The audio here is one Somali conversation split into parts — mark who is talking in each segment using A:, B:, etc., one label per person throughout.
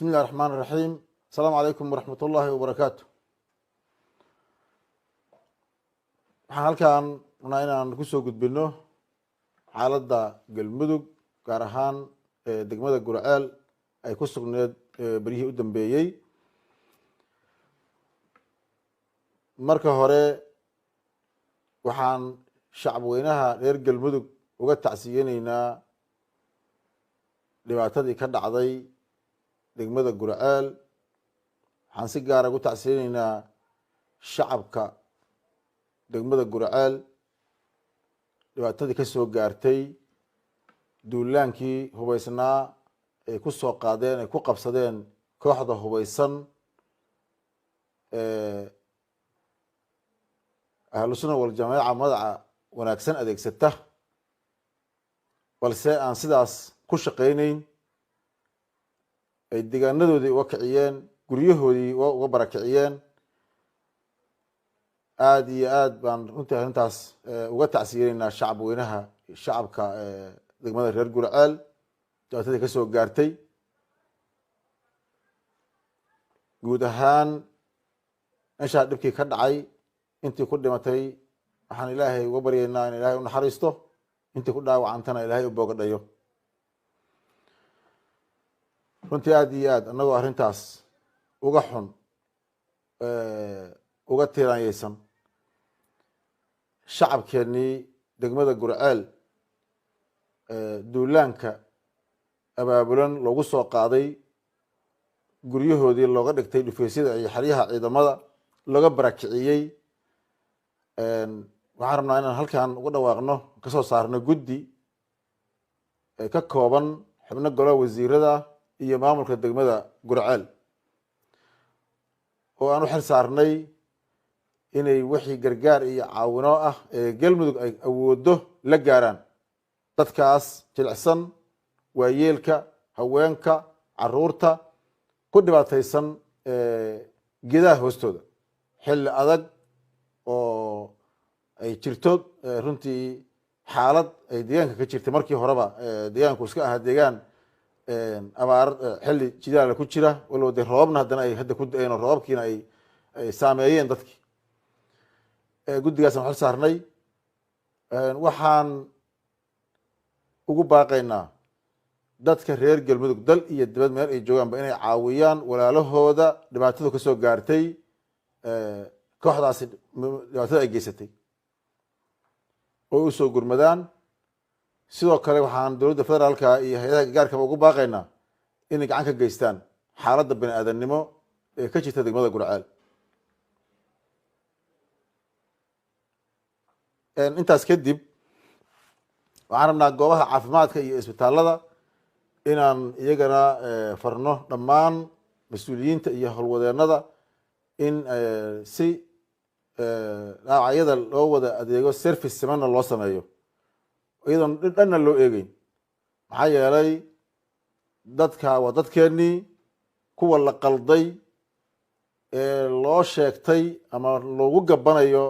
A: بسم الله الرحمن الرحيم. السلام عليكم ورحمة الله وبركاته. waxaan halkan rabnaa inaan kusoo gudbino xaaladda galmudug gaar ahaan degmada Gurceel ay ku sugneed berihii u dambeeyey. marka hore waxaan shacab weynaha reer galmudug uga tacsiyeenaynaa dhibaatadii ka dhacday degmada Gurceel. waxaan si gaara ugu tacsiyeenaynaa shacabka degmada Gurceel dhibaatadii ka soo gaartay duulaankii hubaysnaa ay ku soo qaadeen ay ku qabsadeen kooxda hubaysan ahlu sunna wal jamaaca magaca wanaagsan adeegsata balse aan sidaas ku shaqaynayn ay deegaanadoodii uga kiciyeen guryahoodii uga barakiciyeen. aada iyo aad baan runtii arrintaas uga tacsiyeneynaa shacab weynaha shacabka degmada reer Gurceel dhibaatadii ka soo gaartay. guud ahaan meeshaa dhibkii ka dhacay intii ku dhimatay waxaan ilaahay uga baryeynaa in ilaahay u naxariisto, intii ku dhaawacantana ilaahay u boogadhayo. runtii aada iyo aad annagoo arrintaas uga xun uga tiiraanyeysan shacabkeenii degmada Gurceel duulaanka abaabulan loogu soo qaaday guryahoodii looga dhigtay dhufeysyada iyo xeryaha ciidamada looga barakiciyey. waxaan rabnaa inaan halkan uga dhawaaqno kasoo saarno guddi ka kooban xubno golaha wasiirada iyo maamulka degmada Gurceel oo aan u xil saarnay inay wixii gargaar iyo caawino ah ee galmudug ay awoodo la gaaraan dadkaas jilicsan, waayeelka, haweenka, caruurta ku dhibaataysan geedaha hoostooda xilli adag oo ay jirto runtii xaalad ay deegaanka ka jirtay. markii horeba deegaanku iska ahaa deegaan abaar xilli jidaala ku jira walow dee roobabna haddana ay hadda ku da-een oo roobabkiina ay saameeyeen dadkii. guddigaasaan xil saarnay. waxaan ugu baaqaynaa dadka reer galmudug dal iyo dibad meel ay joogaanba inay caawiyaan walaalahooda dhibaatadu ka soo gaartay kooxdaasi dhibaatada ay geysatay oo u soo gurmadaan. sidoo kale waxaan dowladda federaalka iyo hay-adaha gargaarkaba ugu baaqaynaa inay gacan ka geystaan xaaladda bani aadamnimo ee ka jirta degmada Gurceel. intaas kadib waxaan rabnaa goobaha caafimaadka iyo isbitaalada inaan iyagana farno dhammaan mas-uuliyiinta iyo howlwadeenada in si dhaawacyada loo wada adeego service simanna loo sameeyo iyadoon dhanna loo eegeyn. maxaa yeelay dadka waa dadkeenii, kuwa la qalday ee loo sheegtay ama loogu gabanayo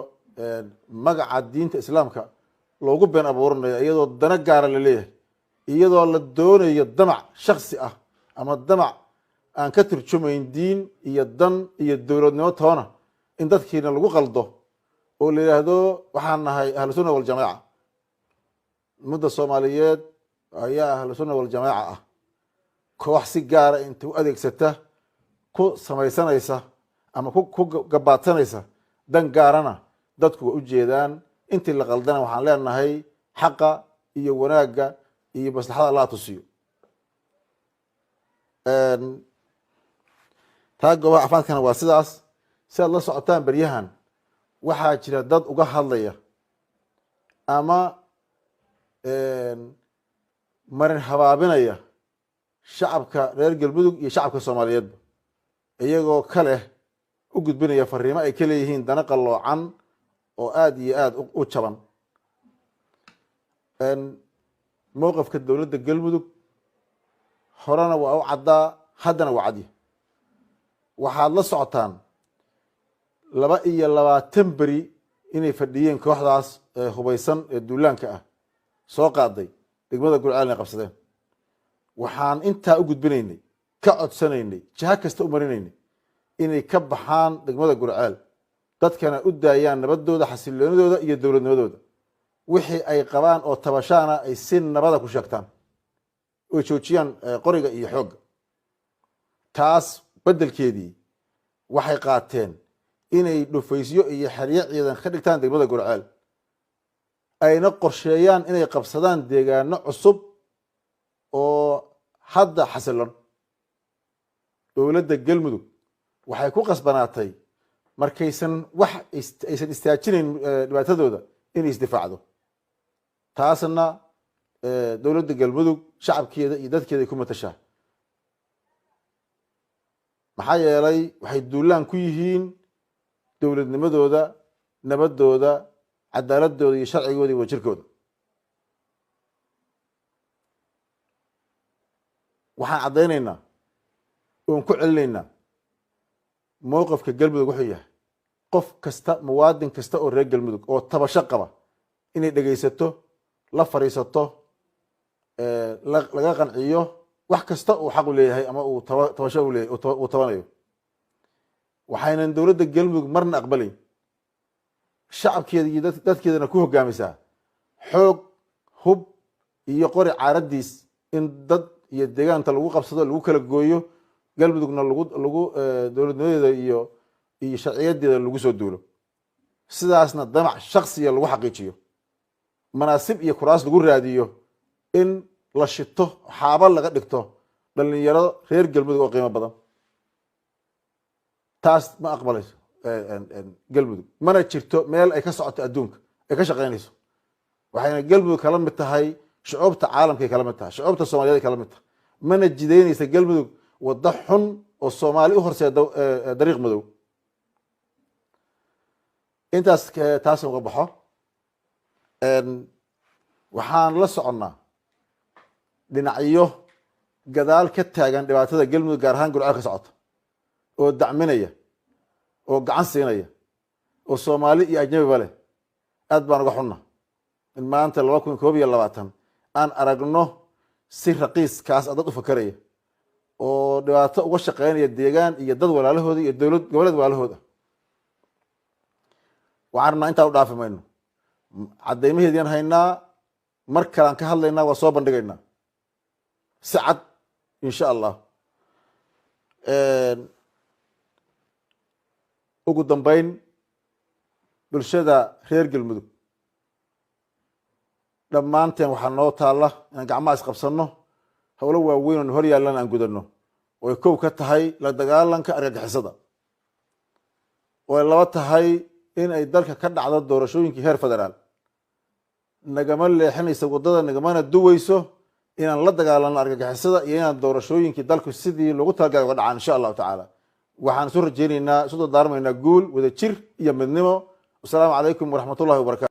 A: magaca diinta islaamka loogu been abuuranayo iyadoo dana gaara la leeyahay, iyadoo la doonayo damac shaksi ah ama damac aan ka turjumayn diin iyo dan iyo dowladnimo toona in dadkiina lagu qaldo oo la yidhaahdo waxaan nahay ahlu sunna wal jamaaca. ummadda soomaaliyeed ayaa ahlu sunna wal jamaaca ah. koox si gaara inta u adeegsata ku samaysanaysa ama ku gabaadsanaysa dan gaarana dadku waa u jeedaan. intii la qaldana waxaan leenahay xaqa iyo wanaagga iyo maslaxada allah tusiyo. taa goobaha caafimaadkana waa sidaas. si aad la socotaan beryahan waxaa jira dad uga hadlaya ama marin habaabinaya shacabka reer galmudug iyo shacabka soomaaliyeedba iyagoo ka leh u gudbinaya fariimo ay ka leeyihiin dana qalloocan oo aada iyo aada u jaban. mowqifka dowladda galmudug horena waa u caddaa, haddana waa cadya. waxaad la socotaan 22 beri inay fadhiyeen kooxdaas hubaysan ee duulaanka ah soo qaaday degmada Gurceel inay qabsadeen. waxaan intaa u gudbinaynay ka codsanaynay jiha kasta u marinaynay inay ka baxaan degmada Gurceel dadkana u daayaan nabadooda xasiloonidooda iyo dowladnimadooda wixii ay qabaan oo tabashaana ay si nabada ku sheegtaan oo joojiyaan qoriga iyo xoog taas bedelkeedii waxay qaateen inay dhufaysyo iyo xariiq ciidan ka dhigtaan degmada Gurceel ayna qorsheeyaan inay qabsadaan deegaano cusub oo hadda xasiloon dowladda Galmudug waxay ku qasbanaatay markaysan wax aysan istaajinayn dhibaatadooda inay isdifaacdo taasna dowladda Galmudug shacabkeeda iyo dadkeeda ku matashaa maxaa yeelay waxay duulaan ku yihiin dowladnimadooda nabadooda cadaaladooda iyo sharcigooda iyo wajirkooda waxaan caddaynaynaa oon ku celinaynaa mowqifka Galmudug wuxuu yahay qof kasta muwaadin kasta oo reer Galmudug oo tabasho qaba inay dhagaysato la fariisato laga qanciyo wax kasta uu xaq u leeyahay ama uu tabasho u leeyahay uu tabanayo waxaynan dowladda Galmudug marna aqbalayn shacabkeeda iyo dadkeedana ku hogaamisaa xoog hub iyo qori caaradiis in dad iyo deegaanta lagu qabsado lagu kala gooyo Galmudugna lagu dowladnimadeeda iyo sharciyadeeda lagu soo duulo sidaasna damac shakhsiga lagu xaqiijiyo manaasib iyo kuraas lagu raadiyo in la shito xaaba laga dhigto dhalinyaro reer Galmudug oo qiimo badan taas ma aqbalayso Galmudug mana jirto meel ay ka socoto adduunka ay ka shaqeynayso waxayna Galmudug kala mid tahay shucuubta caalamka kala mid tahay shucuubta Soomaaliyeed kala mid tahay mana jideynaysa Galmudug wada xun oo Soomaali u horseeda dariiq madow intaas taas uga baxo waxaan la soconnaa dhinacyo gadaal ka taagan dhibaatada Galmudug gaar ahaan Gurceel ka socota oo dacminaya oo gacan siinaya oo Soomaali iyo ajnabiba leh aad baan uga xunna in maanta 2021 aan aragno si raqiis kaas dad u fakaraya oo dhibaato uga shaqeynaya deegaan iyo dad walaalahooda iyo dowlad goboleed walaalahooda waxaana inta u dhaafi mayno cadeymaheedii haynaa mar kale aan ka hadlaynaa waa soo bandhigaynaa si cad insha Allah ugu dambeyn bulshada reer Galmudug dhammaanteen waxaa noo taala inaan gacmaha isqabsanno howlo waaweyn oo hor yaallan aan gudano oo kow ka tahay la dagaalanka argagixisada oo laba tahay in ay dalka ka dhacdo doorashooyinkii heer federaal nagama leexinayso wadada nagamana duwayso inaan la dagaalano argagixisada iyo inaan doorashooyinkii dalku sidii loogu talagalay uga dhacaan insha Allah tacaala waxaan soo rajeynaynaa soo daarmaynaa guul wada jir iyo midnimo. Assalaamu calaykum waraxmatullaahi wabarakaatuh.